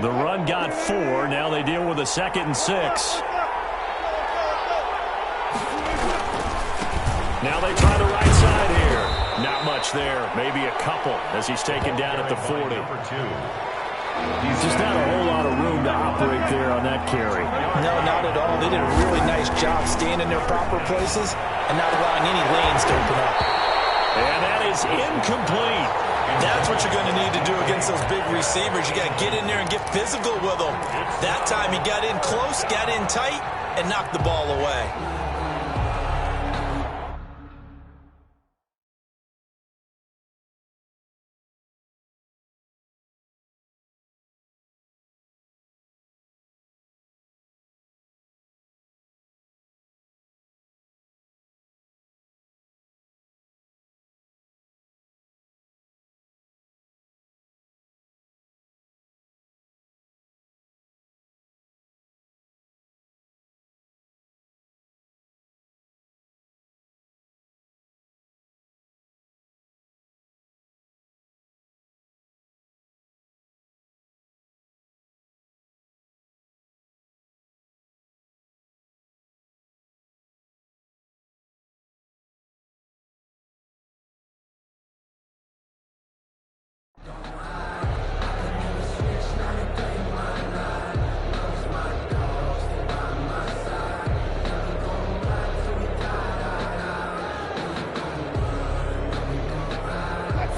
The run got 4. Now they deal with a 2nd and 6. Now they try the right side here. Not much there. Maybe a couple as he's taken down at the 40. Just not a whole lot of room to operate there on that carry. No, not at all. They did a really nice job staying in their proper places and not allowing any lanes to open up. And that is incomplete. That's what you're going to need to do against those big receivers. You got to get in there and get physical with them. That time he got in close, got in tight, and knocked the ball away.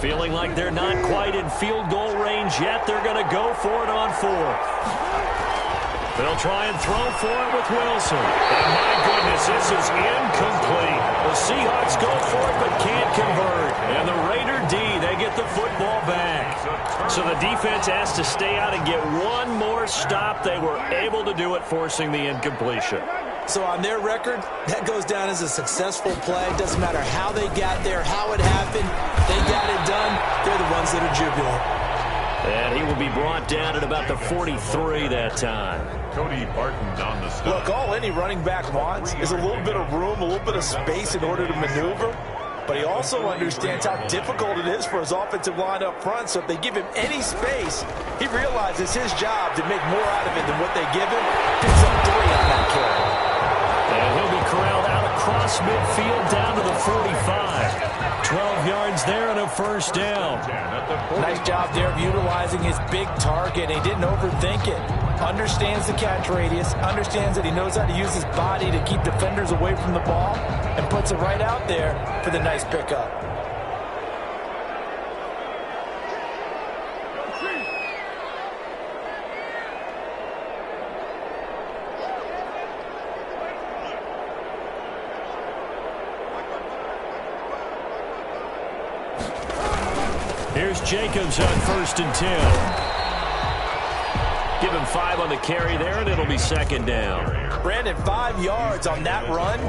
Feeling like they're not quite in field goal range yet. They're going to go for it on 4th. They'll try and throw for it with Wilson. And my goodness, this is incomplete. The Seahawks go for it but can't convert. And the Raider D, they get the football back. So the defense has to stay out and get one more stop. They were able to do it, forcing the incompletion. So on their record, that goes down as a successful play. Doesn't matter how they got there, how it happened. They got it done. They're the ones that are jubilant. And he will be brought down at about the 43 that time. Cody Barton on the stop. Look, all any running back wants is a little bit of room, a little bit of space in order to maneuver. But he also understands how difficult it is for his offensive line up front. So if they give him any space, he realizes his job to make more out of it than what they give him. Picks up 3 on that carry. And he'll be corralled out across midfield down to the 45. 12 yards there and a first down. Nice job there of utilizing his big target. He didn't overthink it. Understands the catch radius. Understands that he knows how to use his body to keep defenders away from the ball. And puts it right out there for the nice pickup. Here's Jacobs on 1st and 10. Give him 5 on the carry there, and it'll be 2nd down. Brandon, 5 yards on that run.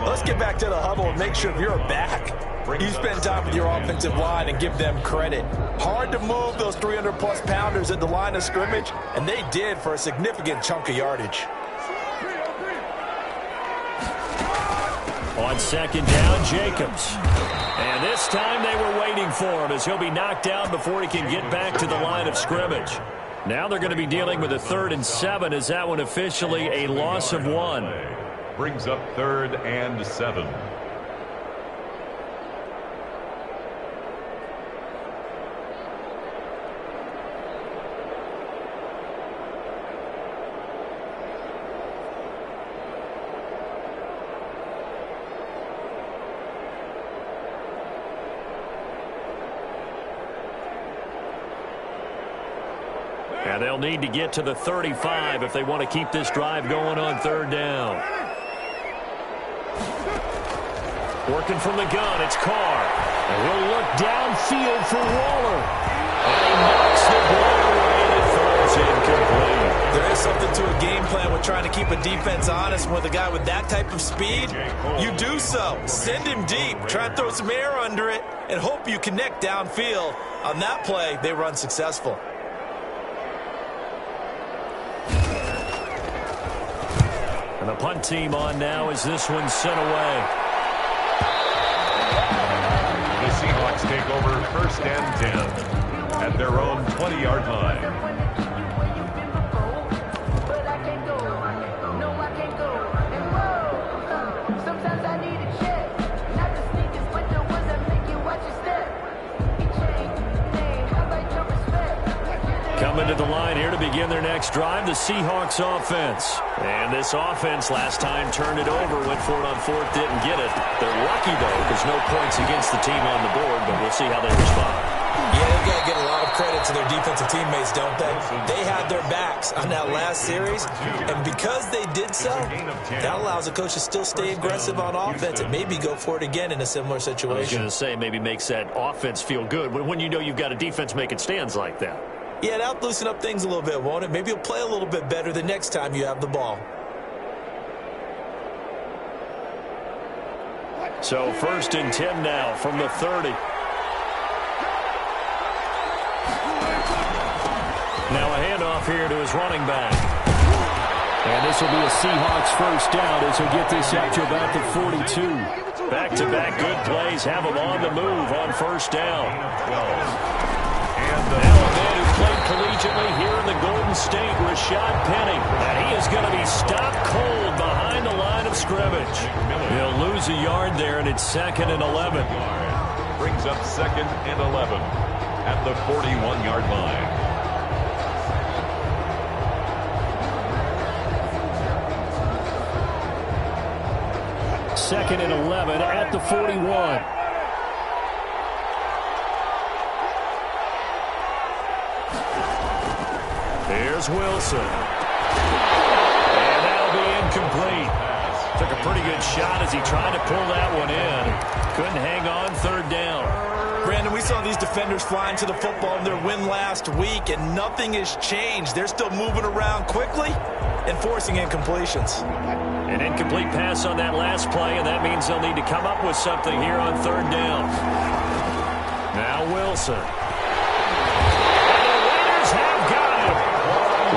Let's get back to the huddle and make sure if you're a back, you spend time with your offensive line and give them credit. Hard to move those 300-plus pounders at the line of scrimmage, and they did for a significant chunk of yardage. On 2nd down, Jacobs. And this time they were waiting for him as he'll be knocked down before he can get back to the line of scrimmage. Now they're going to be dealing with a 3rd and 7 as that one officially a loss of 1. Brings up 3rd and 7. And they'll need to get to the 35 if they want to keep this drive going on 3rd down. Working from the gun, it's Carr. And he'll look downfield for Waller. And he knocks the ball away and it throws incomplete. There is something to a game plan with trying to keep a defense honest. With a guy with that type of speed, you do so. Send him deep. Try and throw some air under it and hope you connect downfield. On that play, they run successful. And the punt team on now as this one's sent away. The Seahawks take over 1st and 10 at their own 20-yard line. Coming to the line here to begin their next drive, the Seahawks offense. And this offense last time turned it over, went for it on fourth, didn't get it. They're lucky, though, because no points against the team on the board, but we'll see how they respond. Yeah, they've got to get a lot of credit to their defensive teammates, don't they? They had their backs on that last series, and because they did so, that allows the coach to still stay aggressive on offense and maybe go for it again in a similar situation. I was going to say, maybe makes that offense feel good when you know you've got a defense making stands like that. Yeah, that'll loosen up things a little bit, won't it? Maybe you'll play a little bit better the next time you have the ball. So 1st and 10 now from the 30. Now a handoff here to his running back. And this will be a Seahawks first down as he'll get this out to about the 42. Back-to-back good plays have him on the move on first down. Now a man who played collegiately here in the Golden State, Rashad Penny. And he is going to be stopped cold behind the line of scrimmage. He'll lose a yard there, and it's 2nd and 11. Brings up 2nd and 11 at the 41-yard line. 2nd and 11 at the 41. Here's Wilson. And that'll be incomplete. Took a pretty good shot as he tried to pull that one in. Couldn't hang on, 3rd down. Brandon, we saw these defenders flying to the football in their win last week, and nothing has changed. They're still moving around quickly and forcing incompletions. An incomplete pass on that last play, and that means they'll need to come up with something here on 3rd down. Now Wilson. And the Raiders have got him.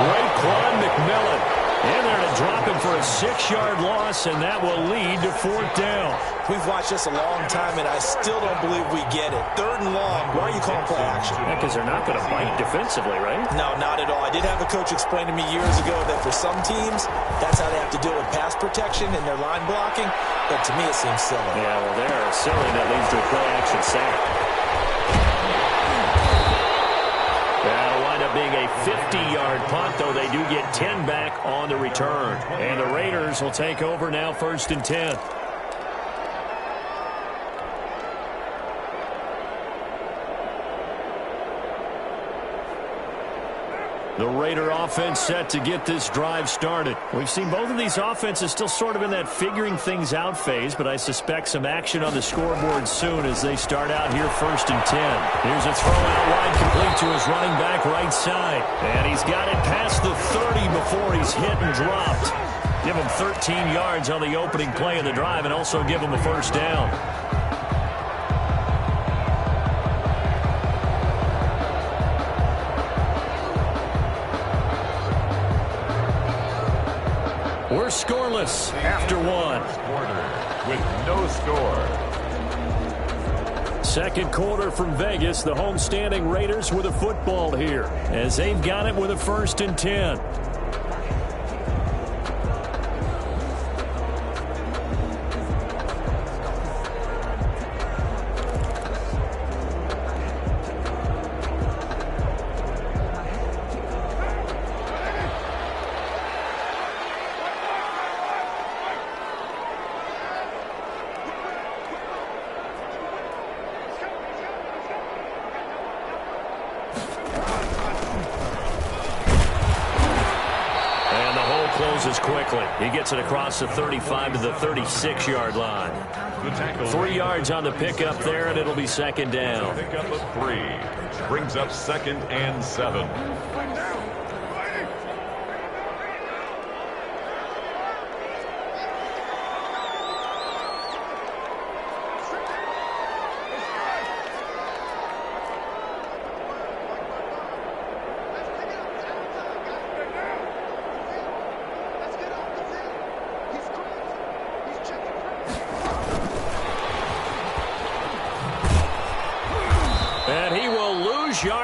Raekwon McMillan in there to drop him for a 6-yard loss, and that will lead to 4th down. We've watched this a long time, and I still don't believe we get it. 3rd and long. Why are you calling play action? Because they're not going to bite defensively, right? No, not at all. I did have a coach explain to me years ago that for some teams, that's how they have to deal with pass protection and their line blocking. But to me, it seems silly. Yeah, well, they're silly. That leads to a play action sack. That'll wind up being a 50-yard punt, though they do get 10 back on the return. And the Raiders will take over now 1st and 10. The Raider offense set to get this drive started. We've seen both of these offenses still sort of in that figuring things out phase, but I suspect some action on the scoreboard soon as they start out here 1st and 10. Here's a throw out wide complete to his running back right side. And he's got it past the 30 before he's hit and dropped. Give him 13 yards on the opening play of the drive and also give him a 1st down. We're scoreless after 1. Quarter with no score. 2nd quarter from Vegas. The homestanding Raiders with a football here as they've got it with a 1st and 10. Closes quickly. He gets it across the 35 to the 36-yard line. 3 yards on the pickup there, and it'll be 2nd down. Pickup of 3. Brings up 2nd and 7.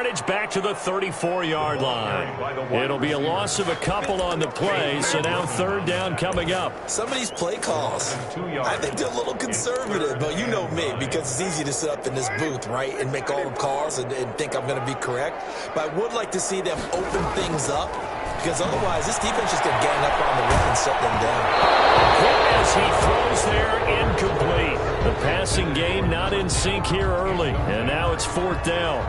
yardage back to the 34-yard line. It'll be a loss of a couple on the play, so now third down coming up. Some of these play calls, I think they're a little conservative, but you know me, because it's easy to sit up in this booth, right, and make all the calls and think I'm going to be correct. But I would like to see them open things up, because otherwise this defense is going to gang up on the run and shut them down. As he throws there, incomplete. The passing game not in sync here early, and now it's fourth down.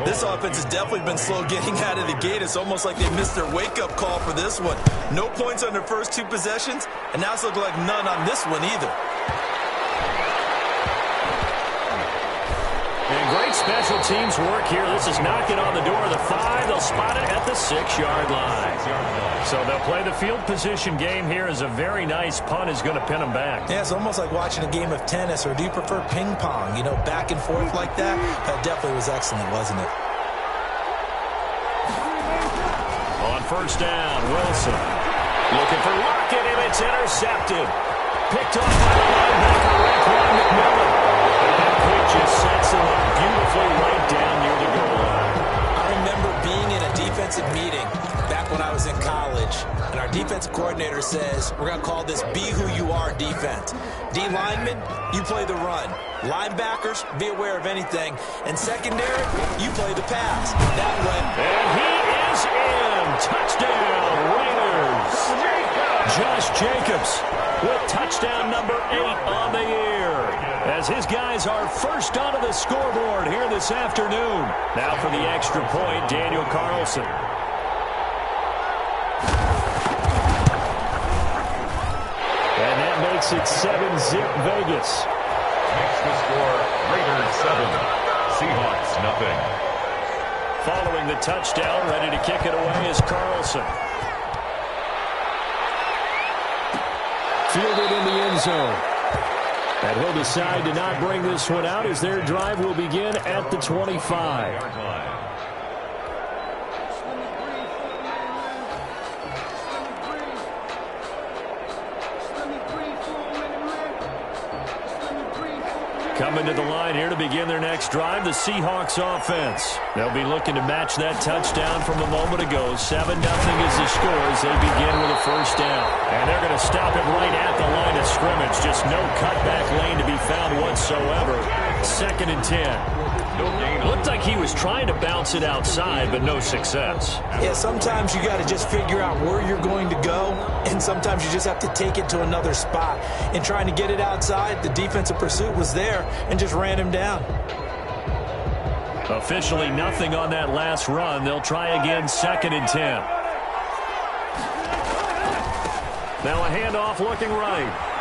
This offense has definitely been slow getting out of the gate. It's almost like they missed their wake-up call for this one. No points on their first two possessions, and now it's looking like none on this one either. And great special teams work here. This is knocking on the door of the 5. They'll spot it at the 6-yard line. So they'll play the field position game here as a very nice punt is going to pin them back. Yeah, it's almost like watching a game of tennis, or do you prefer ping pong? You know, back and forth like that? That definitely was excellent, wasn't it? On first down, Wilson looking for Lockett, and it's intercepted. Picked off by the linebacker, Raekwon McMillan. And that quick just sets him up beautifully right down near the goal line. I remember being in a defensive meeting back when I was in college, and our defensive coordinator says, we're going to call this Be Who You Are defense. D linemen, you play the run. Linebackers, be aware of anything. And secondary, you play the pass. That way. And he is in. Touchdown, Raiders. Josh Jacobs with touchdown number 8 on the year, as his guys are first onto the scoreboard here this afternoon. Now for the extra point, Daniel Carlson. And that makes it 7-zip Vegas. Makes the score Raiders 7, Seahawks nothing. Following the touchdown, ready to kick it away is Carlson. Fielded in the end zone. And he'll decide to not bring this one out as their drive will begin at the 25. Coming to the line here to begin their next drive, the Seahawks offense. They'll be looking to match that touchdown from a moment ago. 7-0 is the score as they begin with a first down. And they're going to stop it right at the line of scrimmage. Just no cutback lane to be found whatsoever. 2nd and 10. Looked like he was trying to bounce it outside, but no success. Yeah, sometimes you got to just figure out where you're going to go, and sometimes you just have to take it to another spot. In trying to get it outside, the defensive pursuit was there and just ran him down. Officially nothing on that last run. They'll try again, 2nd and 10. Now a handoff looking right.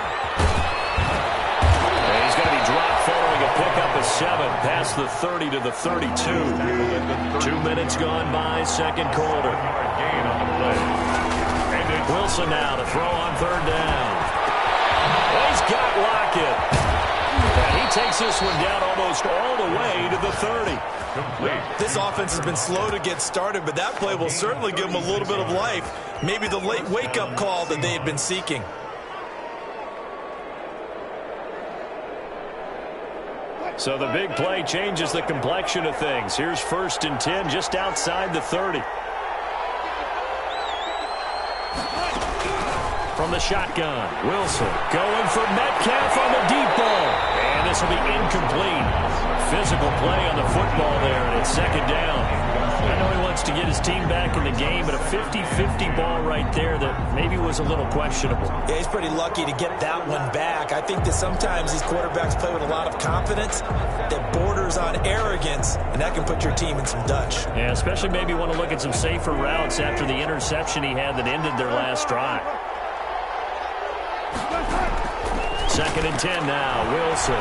And he's going to be dropped following a pickup of 7 past the 30 to the 32. 2 minutes gone by, second quarter. Wilson now to throw on third down. Well, he's got Lockett. And he takes this one down almost all the way to the 30. This offense has been slow to get started, but that play will certainly give them a little bit of life. Maybe the late wake-up call that they had been seeking. So the big play changes the complexion of things. Here's 1st and 10 just outside the 30. From the shotgun, Wilson going for Metcalf on the deep ball. And this will be incomplete. Physical play on the football there, and it's 2nd down. I know he wants to get his team back in the game, but a 50-50 ball right there that maybe was a little questionable. Yeah, he's pretty lucky to get that one back. I think that sometimes these quarterbacks play with a lot of confidence that borders on arrogance, and that can put your team in some Dutch. Yeah, especially maybe want to look at some safer routes after the interception he had that ended their last drive. 2nd and 10 now, Wilson.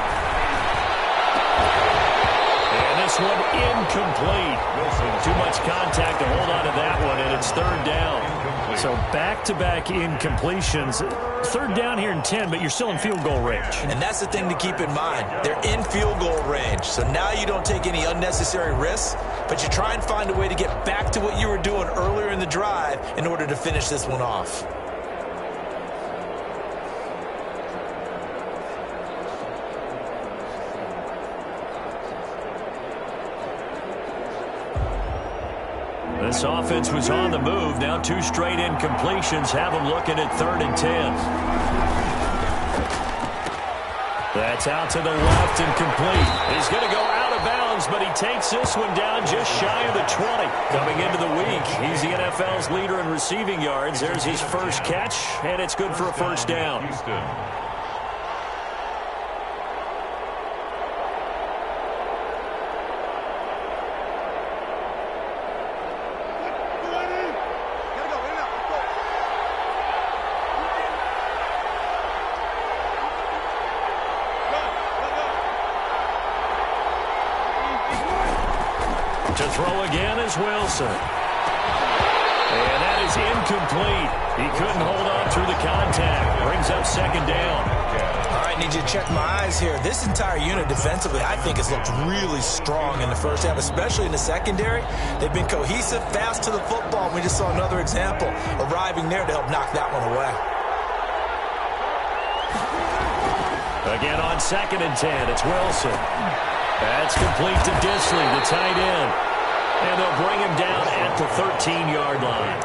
And this one incomplete. Too much contact to hold on to that one, and it's 3rd down. So back-to-back incompletions. 3rd down here in 10, but you're still in field goal range. And that's the thing to keep in mind. They're in field goal range. So now you don't take any unnecessary risks, but you try and find a way to get back to what you were doing earlier in the drive in order to finish this one off. This offense was on the move. Now 2 straight incompletions have them looking at 3rd and 10. That's out to the left and complete. He's going to go out of bounds, but he takes this one down just shy of the 20. Coming into the week, he's the NFL's leader in receiving yards. There's his first catch, and it's good for a first down. Houston. To throw again is Wilson. And that is incomplete. He couldn't hold on through the contact. Brings up 2nd down. All right, need you to check my eyes here. This entire unit defensively, I think, has looked really strong in the first half, especially in the secondary. They've been cohesive, fast to the football. We just saw another example arriving there to help knock that one away. Again on 2nd and 10, it's Wilson. That's complete to Disley, the tight end. And they'll bring him down at the 13-yard line.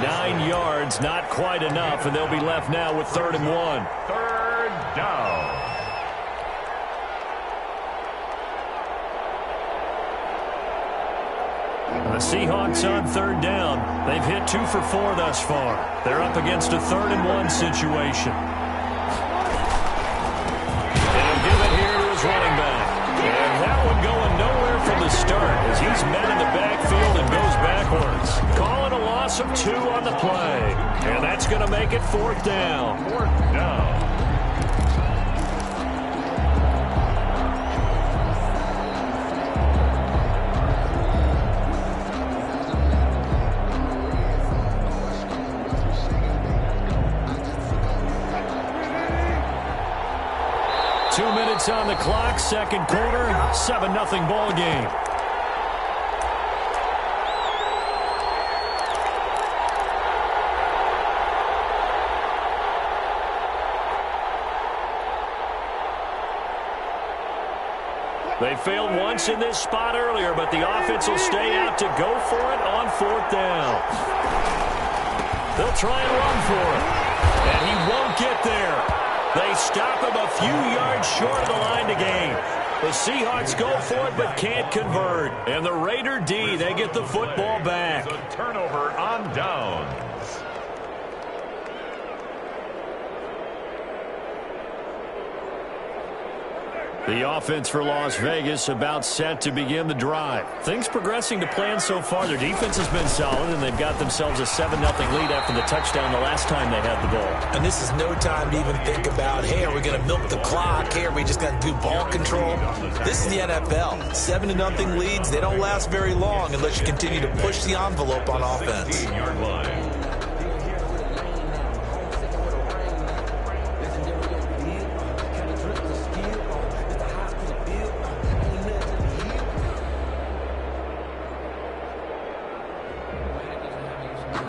9 yards, not quite enough, and they'll be left now with 3rd and 1. 3rd down. The Seahawks on 3rd down. They've hit 2 for 4 thus far. They're up against a 3rd and 1 situation. And he'll give it here to his running back. And that one going nowhere from the start as he's met in the backfield and goes backwards. Calling a loss of 2 on the play. And that's going to make it 4th down. 4th down. On the clock, 2nd quarter, 7-0 ball game. They failed once in this spot earlier, but the offense will stay out to go for it on 4th down. They'll try and run for it, and he won't get there. They stop him a few yards short of the line to gain. The Seahawks go for it but can't convert. And the Raider D, they get the football back. A turnover on downs. The offense for Las Vegas about set to begin the drive. Things progressing to plan so far. Their defense has been solid, and they've got themselves a 7-0 lead after the touchdown the last time they had the ball. And this is no time to even think about, hey, are we going to milk the clock? Hey, are we just going to do ball control? This is the NFL. 7-0 leads, they don't last very long unless you continue to push the envelope on offense. 16-yard line.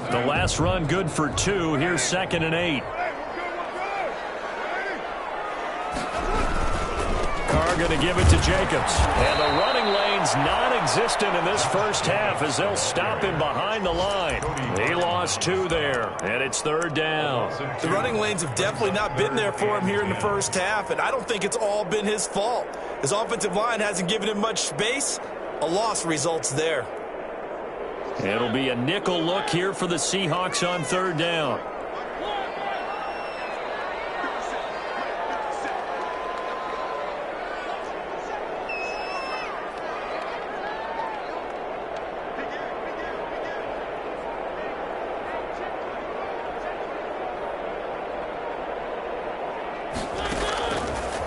The last run good for 2. Here's 2nd and 8. Carr going to give it to Jacobs. And the running lane's non-existent in this first half as they'll stop him behind the line. He lost 2 there, and it's 3rd down. The running lanes have definitely not been there for him here in the first half, and I don't think it's all been his fault. His offensive line hasn't given him much space. A loss results there. It'll be a nickel look here for the Seahawks on 3rd down.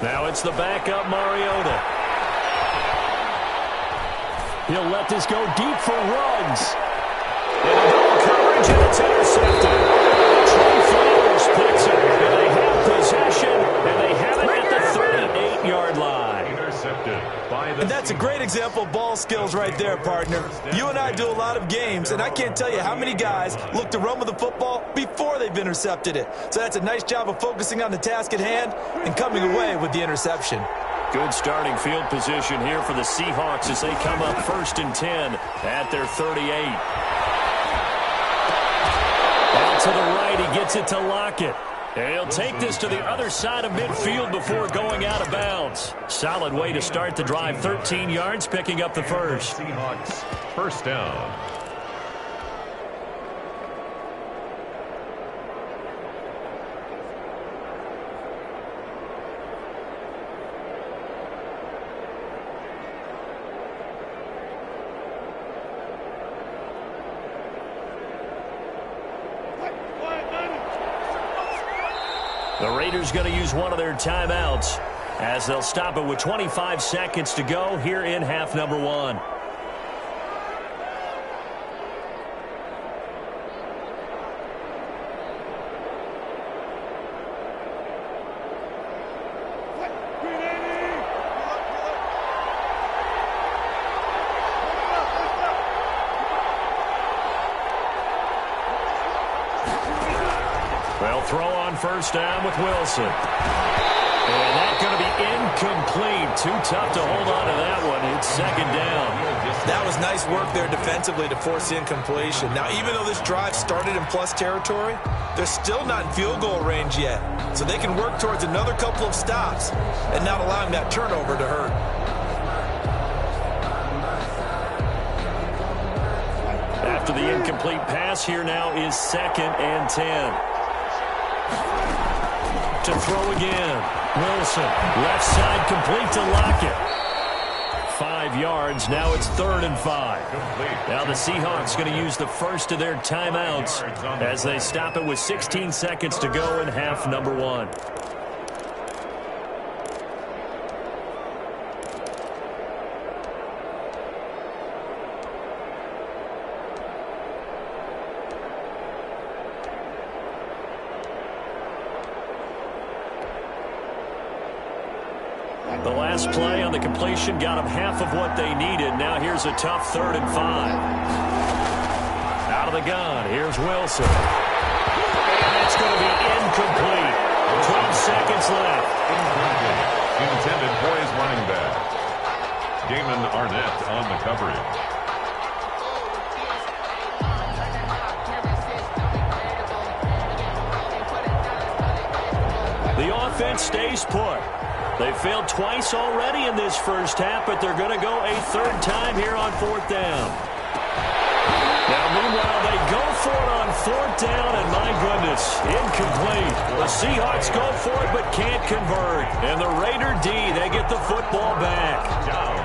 Now it's the backup Mariota. He'll let this go deep for Ruggs. And no coverage, and it's intercepted. Trey Flowers picks it, and they have possession, and they have it at the 38-yard line. Intercepted by the... And that's a great example of ball skills right there, partner. You and I do a lot of games, and I can't tell you how many guys look to run with the football before they've intercepted it. So that's a nice job of focusing on the task at hand and coming away with the interception. Good starting field position here for the Seahawks as they come up 1st and 10 at their 38. Out to the right, he gets it to Lockett. And he'll take this to the other side of midfield before going out of bounds. Solid way to start the drive. 13 yards, picking up the first. Seahawks, first down. The Raiders going to use one of their timeouts as they'll stop it with 25 seconds to go here in half number one. They'll throw on first down with Wilson. And that's going to be incomplete. Too tough to hold on to that one. It's second down. That was nice work there defensively to force the incompletion. Now, even though this drive started in plus territory, they're still not in field goal range yet. So they can work towards another couple of stops and not allowing that turnover to hurt. After the incomplete pass, here now is 2nd and 10. To throw again. Wilson, left side, complete to Lockett. 5 yards. Now it's 3rd and 5. Now the Seahawks going to use the first of their timeouts as they stop it with 16 seconds to go in half number one. The last play on the completion got them half of what they needed. Now here's a tough 3rd and 5. Out of the gun, here's Wilson. And it's going to be incomplete. 12 seconds left. Intended for his running back. Damon Arnett on the coverage. The offense stays put. They failed twice already in this first half, but they're going to go a 3rd time here on 4th down. Now, meanwhile, they go for it on 4th down, and my goodness, incomplete. The Seahawks go for it, but can't convert. And the Raider D, they get the football back.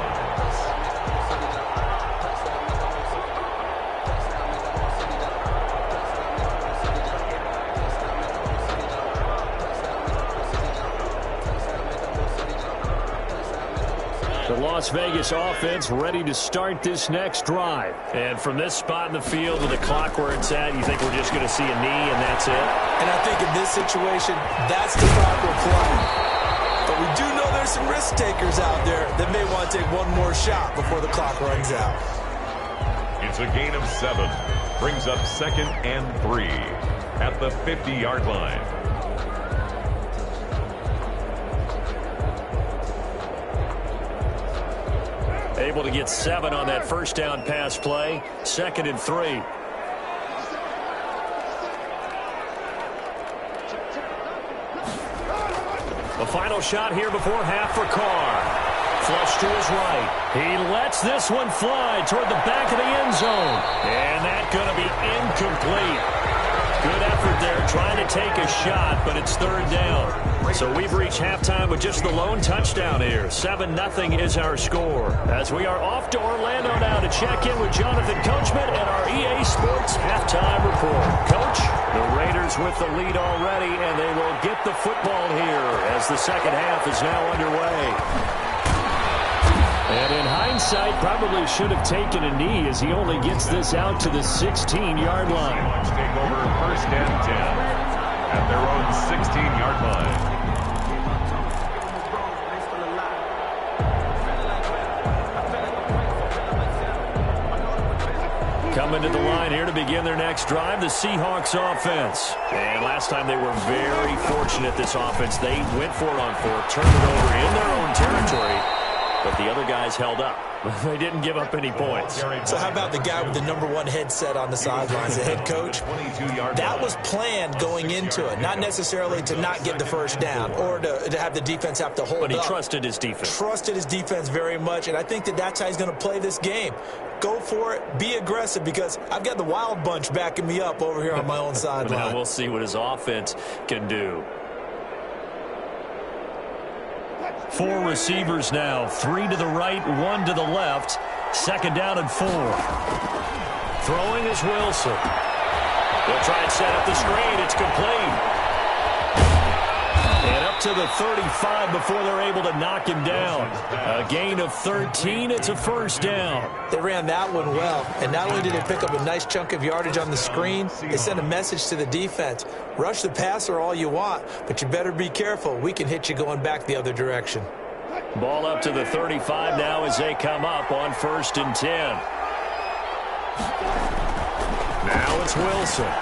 The Las Vegas offense ready to start this next drive. And from this spot in the field with the clock where it's at, you think we're just going to see a knee and that's it? And I think in this situation, that's the proper play. But we do know there's some risk takers out there that may want to take one more shot before the clock runs out. It's a gain of 7. Brings up 2nd and 3 at the 50-yard line. Able to get 7 on that first down pass play. 2nd and 3. The final shot here before half for Carr. Flush to his right. He lets this one fly toward the back of the end zone. And that's going to be incomplete. Good effort there trying to take a shot, but it's 3rd down. So we've reached halftime with just the lone touchdown here. 7-0 is our score. As we are off to Orlando now to check in with Jonathan Coachman and our EA Sports halftime report. Coach, the Raiders with the lead already, and they will get the football here as the second half is now underway. And in hindsight, probably should have taken a knee as he only gets this out to the 16-yard line. Seahawks take over 1st and 10 at their own 16-yard line. Coming to the line here to begin their next drive, the Seahawks offense. And last time they were very fortunate, this offense. They went for it on 4th, turned it over in their own territory, but the other guys held up. They didn't give up any points. So how about the guy with the #1 headset on the sidelines, the head coach? That was planned going into it, not necessarily to not get the first down or to have the defense have to hold up. But he trusted his defense. Trusted his defense very much, and I think that's how he's going to play this game. Go for it. Be aggressive, because I've got the wild bunch backing me up over here on my own sideline. Now we'll see what his offense can do. 4 receivers now. 3 to the right, 1 to the left. 2nd down and 4. Throwing is Wilson. They'll try and set up the screen. It's complete. And up to the 35 before they're able to knock him down. A gain of 13. It's a 1st down. They ran that one well, and not only did they pick up a nice chunk of yardage on the screen, they sent a message to the defense. Rush the passer all you want, but you better be careful. We can hit you going back the other direction. Ball up to the 35 now as they come up on 1st and 10. Now it's Wilson.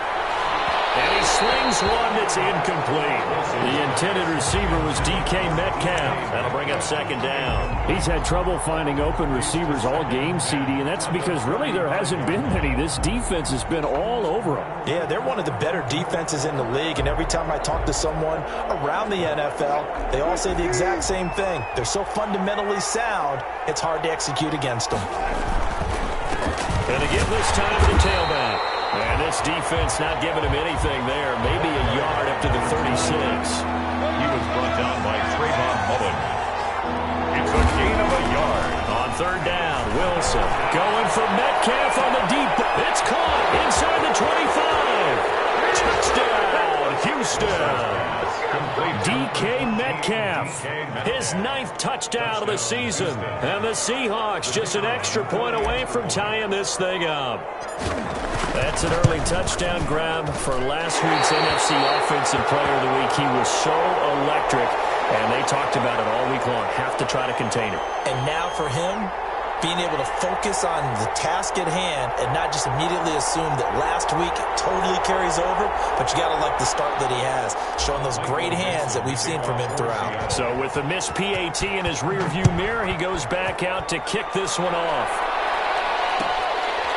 And he slings one that's incomplete. The intended receiver was DK Metcalf. That'll bring up 2nd down. He's had trouble finding open receivers all game, CD, and that's because really there hasn't been many. This defense has been all over him. Yeah, they're one of the better defenses in the league, and every time I talk to someone around the NFL, they all say the exact same thing. They're so fundamentally sound, it's hard to execute against them. And again this time to the tailback. And this defense not giving him anything there. Maybe a yard up to the 36. He was brought down by Trayvon Mullen. It's a gain of a yard. On 3rd down, Wilson going for Metcalf on the deep. It's caught inside the 25. Touchdown, Houston. DK Metcalf, his 9th touchdown of the season. And the Seahawks just an extra point away from tying this thing up. That's an early touchdown grab for last week's NFC Offensive Player of the Week. He was so electric, and they talked about it all week long. Have to try to contain it. And now for him, being able to focus on the task at hand and not just immediately assume that last week totally carries over, but you got to like the start that he has, showing those great hands that we've seen from him throughout. So with the missed PAT in his rearview mirror, he goes back out to kick this one off.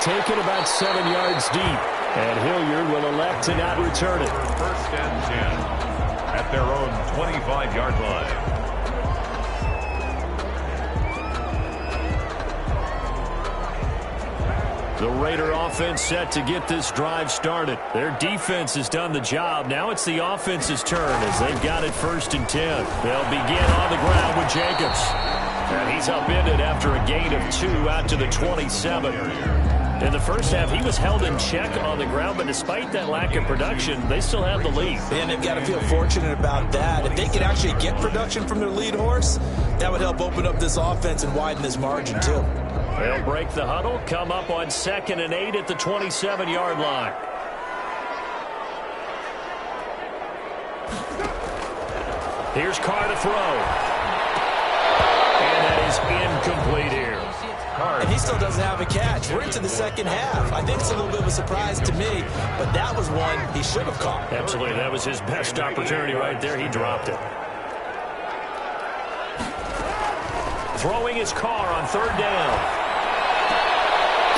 Taken about 7 yards deep, and Hilliard will elect to not return it. 1st and 10 at their own 25-yard line. The Raider offense set to get this drive started. Their defense has done the job. Now it's the offense's turn as they've got it 1st and 10. They'll begin on the ground with Jacobs. And he's upended after a gain of 2 out to the 27. In the first half, he was held in check on the ground, but despite that lack of production, they still have the lead. And they've got to feel fortunate about that. If they could actually get production from their lead horse, that would help open up this offense and widen this margin, too. They'll break the huddle, come up on 2nd and 8 at the 27-yard line. Here's Carr to throw. And that is incomplete here. And he still doesn't have a catch. We're into the 2nd half. I think it's a little bit of a surprise to me, but that was one he should have caught. Absolutely. That was his best opportunity right there. He dropped it. Throwing his Carr on 3rd down.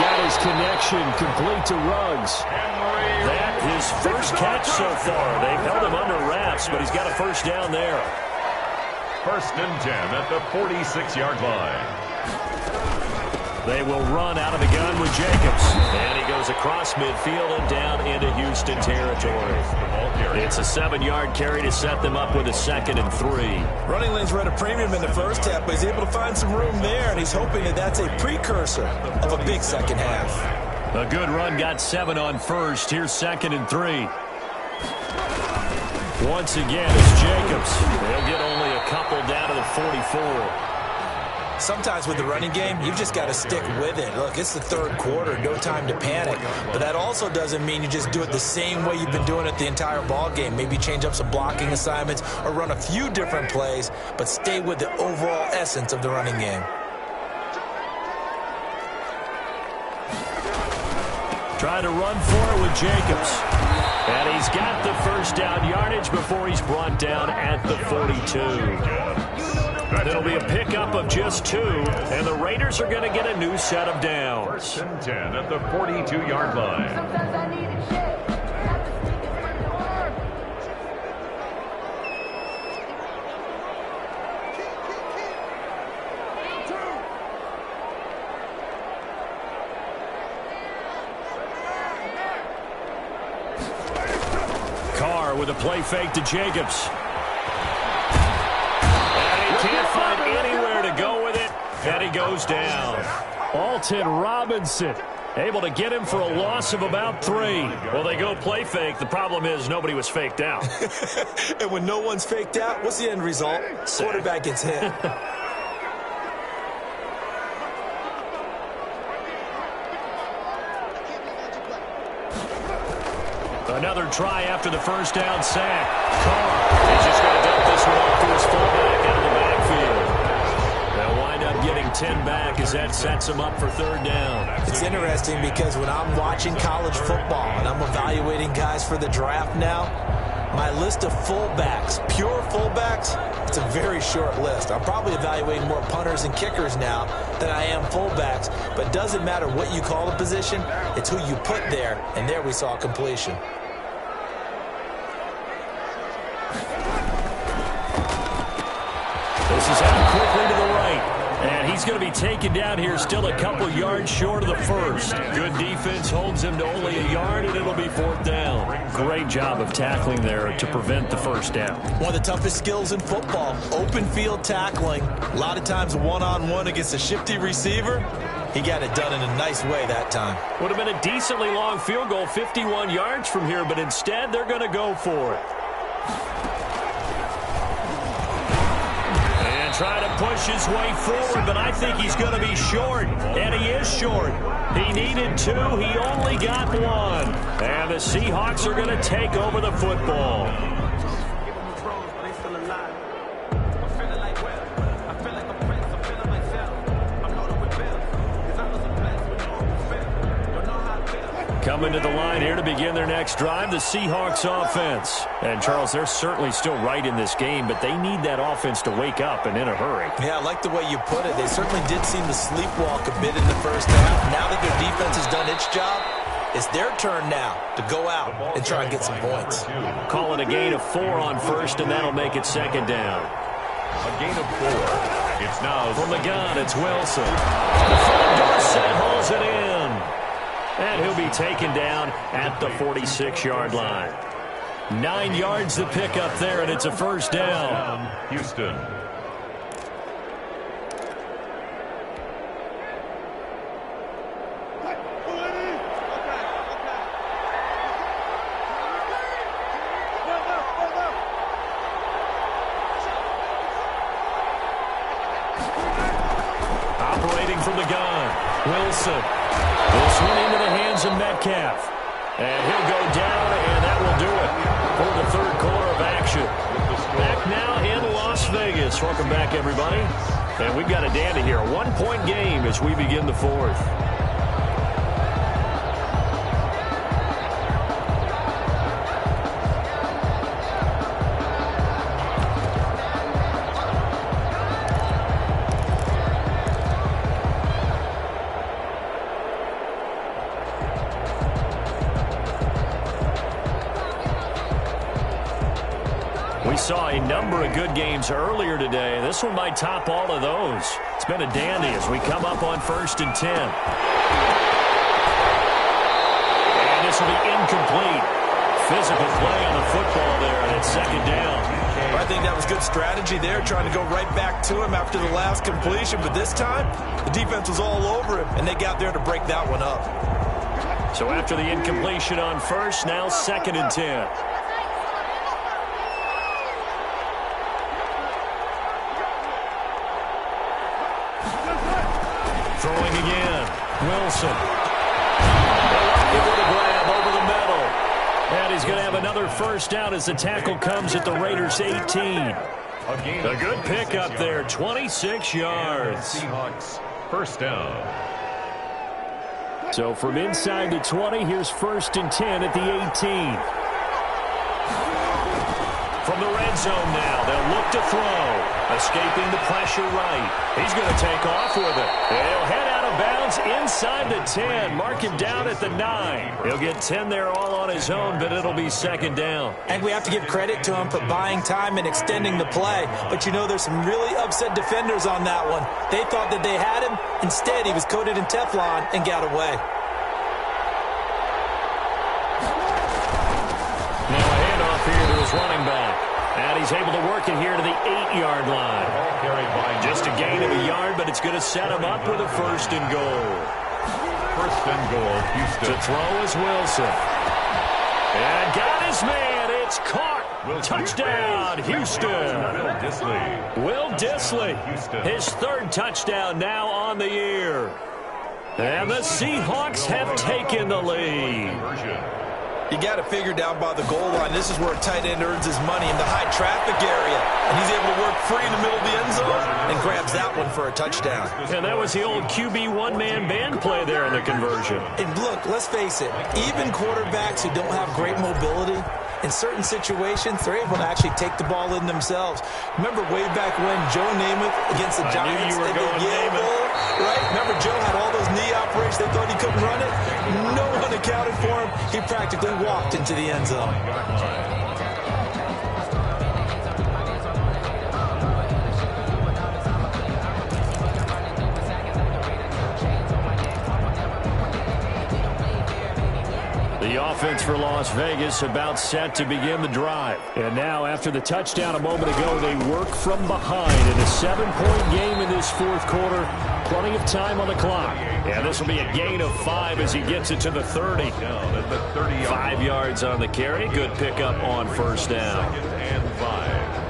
Got his connection complete to Ruggs. That his first catch so far. They've held him under wraps, but he's got a 1st down there. 1st and 10 at the 46-yard line. They will run out of the gun with Jacobs. And he goes across midfield and down into Houston territory. It's a 7-yard carry to set them up with a 2nd and 3. Running lanes were at a premium in the first half, but he's able to find some room there, and he's hoping that that's a precursor of a big 2nd half. A good run got 7 on 1st. Here's 2nd and 3. Once again, it's Jacobs. They'll get only a couple down to the 44. Sometimes with the running game, you've just got to stick with it. Look, it's the 3rd quarter, no time to panic. But that also doesn't mean you just do it the same way you've been doing it the entire ball game. Maybe change up some blocking assignments or run a few different plays, but stay with the overall essence of the running game. Try to run for it with Jacobs. And he's got the 1st down yardage before he's brought down at the 42. It'll be a pickup of just 2, and the Raiders are going to get a new set of downs. First and 10 at the 42-yard line. Sometimes I need a check. Carr with a play fake to Jacobs. And he can't find anywhere to go with it, and he goes down. Alton Robinson able to get him for a loss of about 3. Well, they go play fake. The problem is nobody was faked out. And when no one's faked out, what's the end result? Quarterback gets hit. Another try after the first down sack. Carr is just going to dump this one off to his fullback out of the backfield. They'll wind up getting 10 back as that sets them up for 3rd down. It's interesting because when I'm watching college football and I'm evaluating guys for the draft now, my list of fullbacks, pure fullbacks, it's a very short list. I'm probably evaluating more punters and kickers now than I am fullbacks, but it doesn't matter what you call the position, it's who you put there, and there we saw completion. This is out quickly to the right. And he's going to be taken down here still a couple yards short of the first. Good defense holds him to only a yard, and it'll be 4th down. Great job of tackling there to prevent the first down. One of the toughest skills in football, open field tackling. A lot of times one-on-one against a shifty receiver. He got it done in a nice way that time. Would have been a decently long field goal, 51 yards from here, but instead they're going to go for it. Try to push his way forward, but I think he's going to be short, and he is short. He needed 2. He only got 1. And the Seahawks are going to take over the football. Coming to the line here to begin their next drive, the Seahawks offense. And, Charles, they're certainly still right in this game, but they need that offense to wake up and in a hurry. Yeah, I like the way you put it. They certainly did seem to sleepwalk a bit in the first half. Now that their defense has done its job, it's their turn now to go out and try and get some points. Call it a gain of 4 on first, and that'll make it 2nd down. A gain of 4. It's now from the gun, it's Wilson. Dorsett holds it in. And he'll be taken down at the 46-yard line. 9 yards to pick up there, and it's a 1st down. Houston. Operating from the gun, Wilson. This one into the hands of Metcalf. And he'll go down, and that will do it for the 3rd quarter of action. Back now in Las Vegas. Welcome back, everybody. And we've got a dandy here. A 1-point game as we begin the 4th. We saw a number of good games earlier today. This one might top all of those. It's been a dandy as we come up on 1st and 10. And this will be incomplete. Physical play on the football there, and it's 2nd down. I think that was good strategy there, trying to go right back to him after the last completion. But this time, the defense was all over him, and they got there to break that one up. So after the incompletion on first, now 2nd and 10. Throwing again. Wilson. Give it a grab over the middle. And he's going to have another 1st down as the tackle comes at the Raiders' 18. A good pickup there, 26 yards. Seahawks, 1st down. So from inside the 20, here's 1st and 10 at the 18. From the red zone now, they'll look to throw. Escaping the pressure right. He's going to take off with it. He'll head out of bounds inside the 10. Mark him down at the 9. He'll get 10 there all on his own, but it'll be second down. And we have to give credit to him for buying time and extending the play. But you know, there's some really upset defenders on that one. They thought that they had him. Instead, he was coated in Teflon and got away. Now a handoff here to his running back. And he's able to work it here to the 8-yard line. Just a gain of a yard, but it's going to set him up with a first and goal. First and goal, Houston. To throw is Wilson. And got his man. It's caught. Touchdown, Houston. Will Dissly. His third touchdown now on the year. And the Seahawks have taken the lead. You got to figure down by the goal line. This is where a tight end earns his money in the high traffic area. And he's able to work free in the middle of the end zone and grabs that one for a touchdown. And that was the old QB one-man band play there in the conversion. And look, let's face it, even quarterbacks who don't have great mobility, in certain situations, they're able to actually take the ball in themselves. Remember way back when Joe Namath against the Giants? I knew you were going Namath. Right? Remember Joe had all those knee operations. They thought he couldn't run it. No one accounted for him. He practically walked into the end zone. The offense for Las Vegas about set to begin the drive. And now, after the touchdown a moment ago, they work from behind in a 7-point game in this fourth quarter. Plenty of time on the clock. And this will be a gain of 5 as he gets it to the 30. 5 yards on the carry. Good pickup on first down. Second and 5.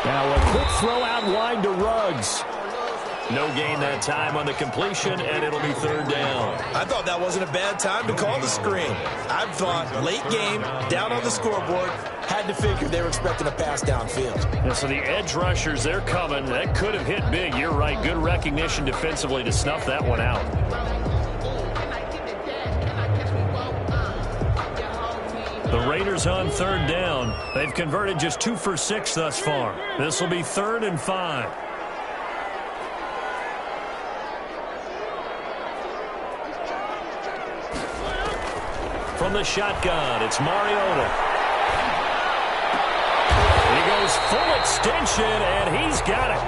Now a quick throw out wide to Ruggs. No gain that time on the completion, and it'll be third down. I thought that wasn't a bad time to call the screen. I thought late game, down on the scoreboard, had to figure they were expecting a pass downfield. And so the edge rushers, they're coming. That could have hit big. You're right. Good recognition defensively to snuff that one out. The Raiders on third down. They've converted just 2 for 6 thus far. This will be 3rd and 5. From the shotgun, it's Mariota. He goes full extension, and he's got it.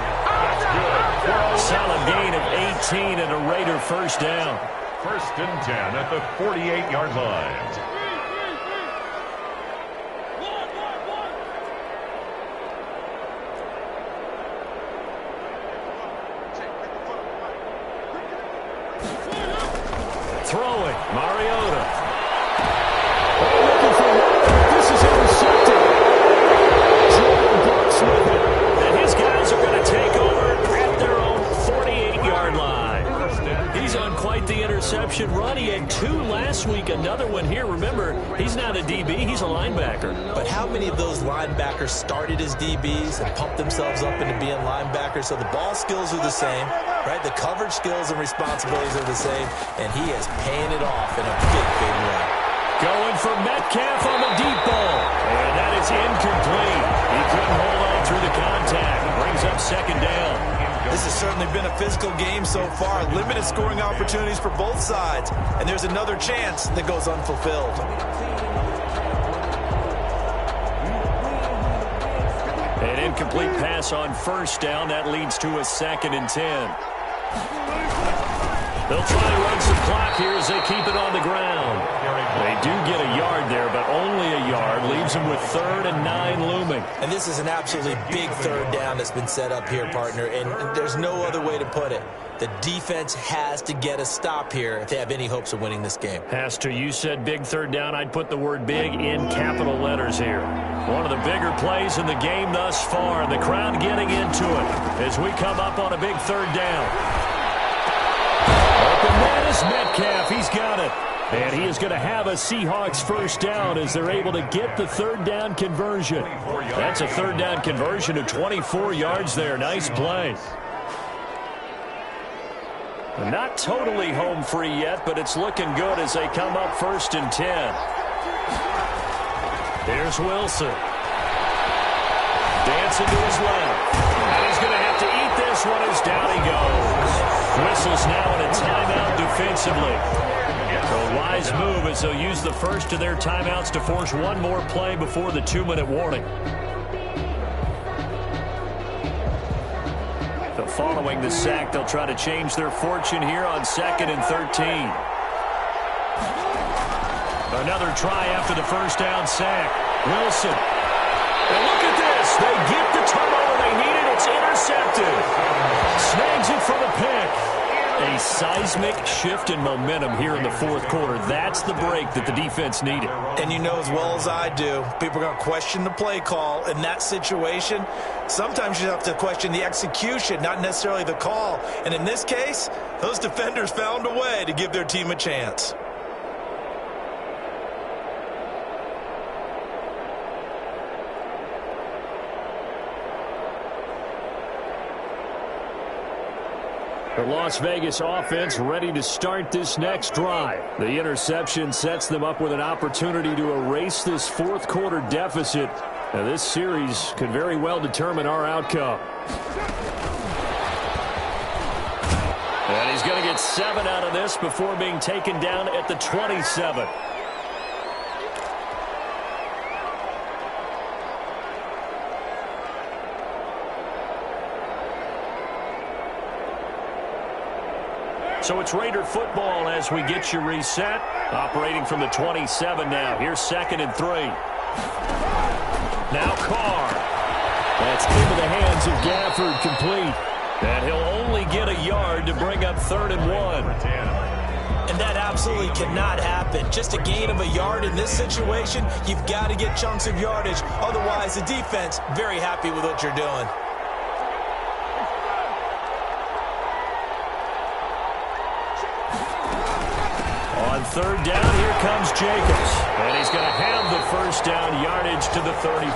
Solid gain of 18 and a Raider first down. First and 10 at the 48-yard line. Throwing, Mariota. Looking for one. This is intercepted. Jordan Brooks with it. And his guys are going to take over at their own 48-yard line. He's on quite the interception run. He had 2 last week, another one here. Remember, he's not a DB, he's a linebacker. But how many of those linebackers started as DBs and pumped themselves up into being linebackers? So the ball skills are the same, right? The coverage skills and responsibilities are the same, and he is paying it off in a big, big way. Going for Metcalf on the deep ball. And that is incomplete. He couldn't hold on through the contact. Brings up second down. This has certainly been a physical game so far. Limited scoring opportunities for both sides. And there's another chance that goes unfulfilled. An incomplete pass on first down. That leads to a 2nd and 10. They'll try to run some clock here as they keep it on the ground. They do get a yard there, but only a yard. Leaves them with 3rd and 9 looming. And this is an absolutely big third down that's been set up here, partner. And there's no other way to put it. The defense has to get a stop here if they have any hopes of winning this game. Has to. You said big third down. I'd put the word big in capital letters here. One of the bigger plays in the game thus far. The crowd getting into it as we come up on a big third down. Open man is Metcalf. He's got it. And he is going to have a Seahawks first down as they're able to get the third down conversion. That's a third down conversion of 24 yards there. Nice play. Not totally home free yet, but it's looking good as they come up 1st and 10. Here's Wilson. Dancing to his left. And he's going to have to eat this one as down he goes. Whistles now in a timeout defensively. So a wise move as they'll use the first of their timeouts to force one more play before the 2-minute warning. So following the sack, they'll try to change their fortune here on 2nd and 13. Another try after the first down sack. Wilson. And look at this. They get the turnover they needed. It's intercepted. Snags it for the pick. A seismic shift in momentum here in the 4th quarter. That's the break that the defense needed. And you know as well as I do, people are going to question the play call in that situation. Sometimes you have to question the execution, not necessarily the call. And in this case, those defenders found a way to give their team a chance. The Las Vegas offense ready to start this next drive. The interception sets them up with an opportunity to erase this 4th quarter deficit. Now, this series could very well determine our outcome. And he's going to get 7 out of this before being taken down at the 27. So it's Raider football as we get you reset. Operating from the 27 now. Here's 2nd and 3. Now Carr. That's into the hands of Gafford, complete. And he'll only get a yard to bring up 3rd and 1. And that absolutely cannot happen. Just a gain of a yard in this situation, you've got to get chunks of yardage. Otherwise, the defense, very happy with what you're doing. On 3rd down, here comes Jacobs. And he's going to have the first down yardage to the 35.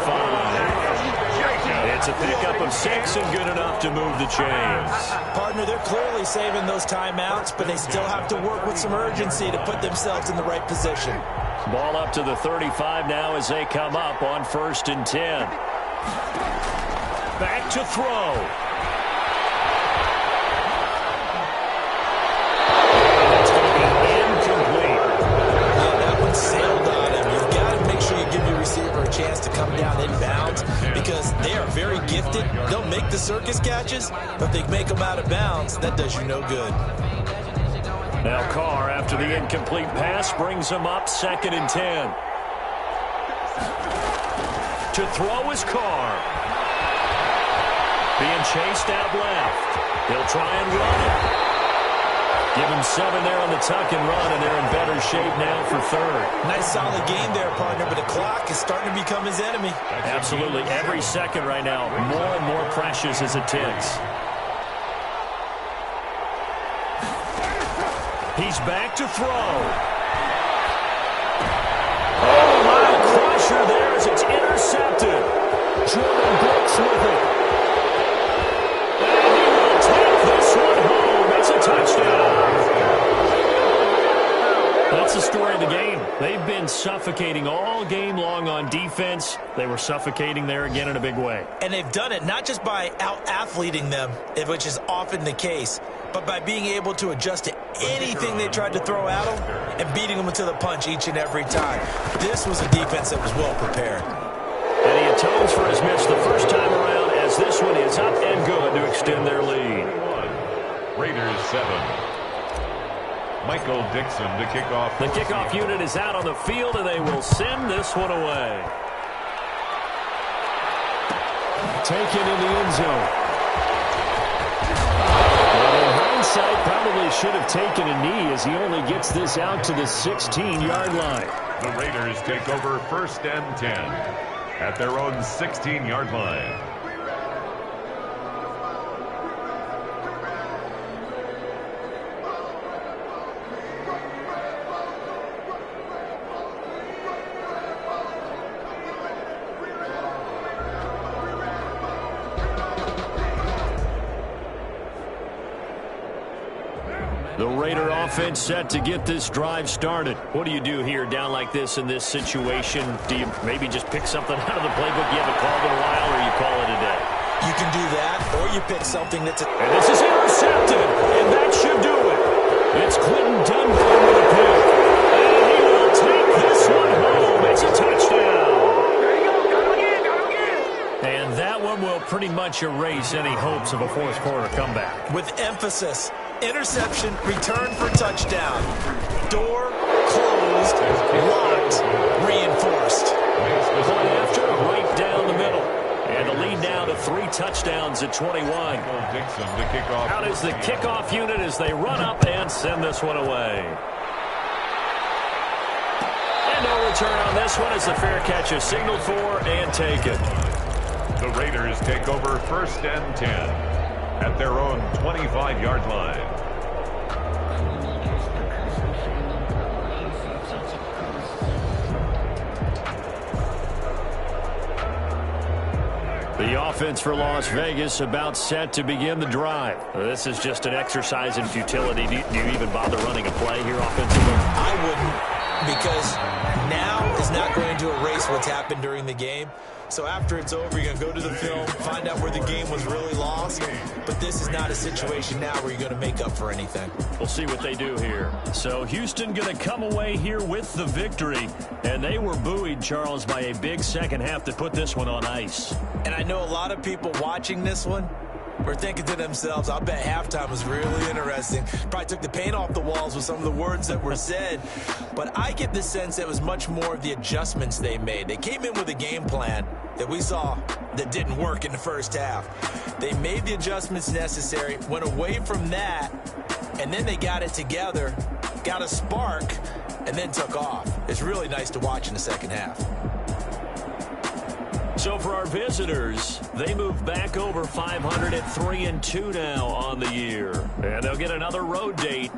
It's a pickup of 6 and good enough to move the chains. Partner, they're clearly saving those timeouts, but they still have to work with some urgency to put themselves in the right position. Ball up to the 35 now as they come up on 1st and 10. Back to throw. Sailed on him. You've got to make sure you give your receiver a chance to come down inbounds because they are very gifted. They'll make the circus catches, but if they make them out of bounds, that does you no good. Now Carr, after the incomplete pass, brings them up 2nd and 10. To throw is Carr. Being chased out left. He'll try and run it. Give him 7 there on the tuck and run, and they're in better shape now for 3rd. Nice solid game there, partner, but the clock is starting to become his enemy. Absolutely. Every second right now, more and more precious as it ticks. He's back to throw. Oh, my crusher there as it's intercepted. Jordan Brooks with it. And he will take this one home. It's a touchdown. That's the story of the game. They've been suffocating all game long on defense. They were suffocating there again in a big way. And they've done it not just by out-athleting them, which is often the case, but by being able to adjust to anything they tried to throw at them and beating them to the punch each and every time. This was a defense that was well prepared. And he atones for his miss the first time around as this one is up and good to extend their lead. Raiders 7. Michael Dixon to kick off. The kickoff unit is out on the field, and they will send this one away. Taken in the end zone. Well, in hindsight, probably should have taken a knee as he only gets this out to the 16-yard line. The Raiders take over 1st and 10 at their own 16-yard line. The Raider offense set to get this drive started. What do you do here down like this in this situation? Do you maybe just pick something out of the playbook you haven't called in a while, or you call it a day? You can do that, or you pick something that's... And this is intercepted, and that should do it. It's Clinton Dunbar with a pick. And he will take this one home. It's a touchdown. There you go. Got him again. And that one will pretty much erase any hopes of a fourth quarter comeback. With emphasis, interception, return for touchdown. Door closed, locked, reinforced. Point after, right down the middle. And the lead now to 3 touchdowns at 21. Out is the kickoff unit as they run up and send this one away. And no return on this one as the fair catch is signaled for and taken. The Raiders take over 1st and 10 at their own 25-yard line. The offense for Las Vegas about set to begin the drive. This is just an exercise in futility. Do you even bother running a play here offensively? I wouldn't, because now is not going to erase what's happened during the game. So after it's over, you're going to go to the film, find out where the game was really lost. But this is not a situation now where you're going to make up for anything. We'll see what they do here. So Houston going to come away here with the victory. And they were buoyed, Charles, by a big second half that put this one on ice. And I know a lot of people watching this one were thinking to themselves, I'll bet halftime was really interesting. Probably took the paint off the walls with some of the words that were said. But I get the sense that it was much more of the adjustments they made. They came in with a game plan that we saw that didn't work in the first half. They made the adjustments necessary, went away from that, and then they got it together, got a spark, and then took off. It's really nice to watch in the second half. So for our visitors, they move back over 500 at 3-2 now on the year. And they'll get another road date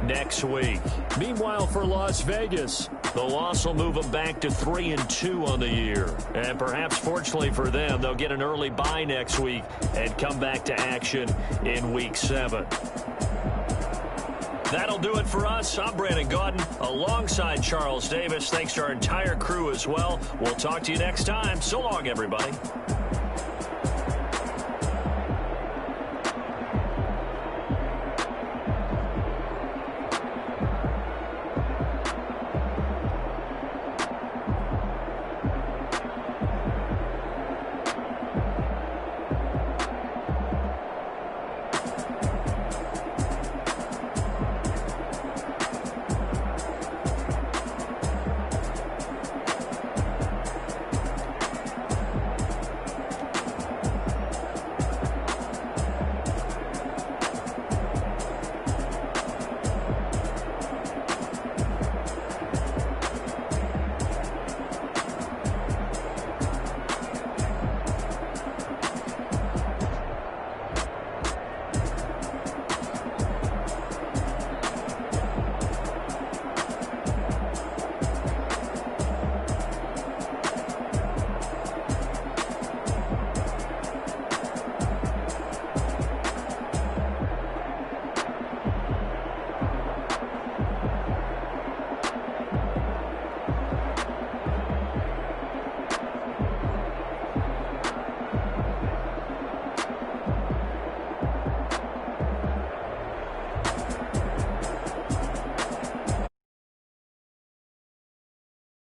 next week. Meanwhile, for Las Vegas, the loss will move them back to 3-2 on the year. And perhaps fortunately for them, they'll get an early bye next week and come back to action in Week 7. That'll do it for us. I'm Brandon Gaudin alongside Charles Davis. Thanks to our entire crew as well. We'll talk to you next time. So long, everybody.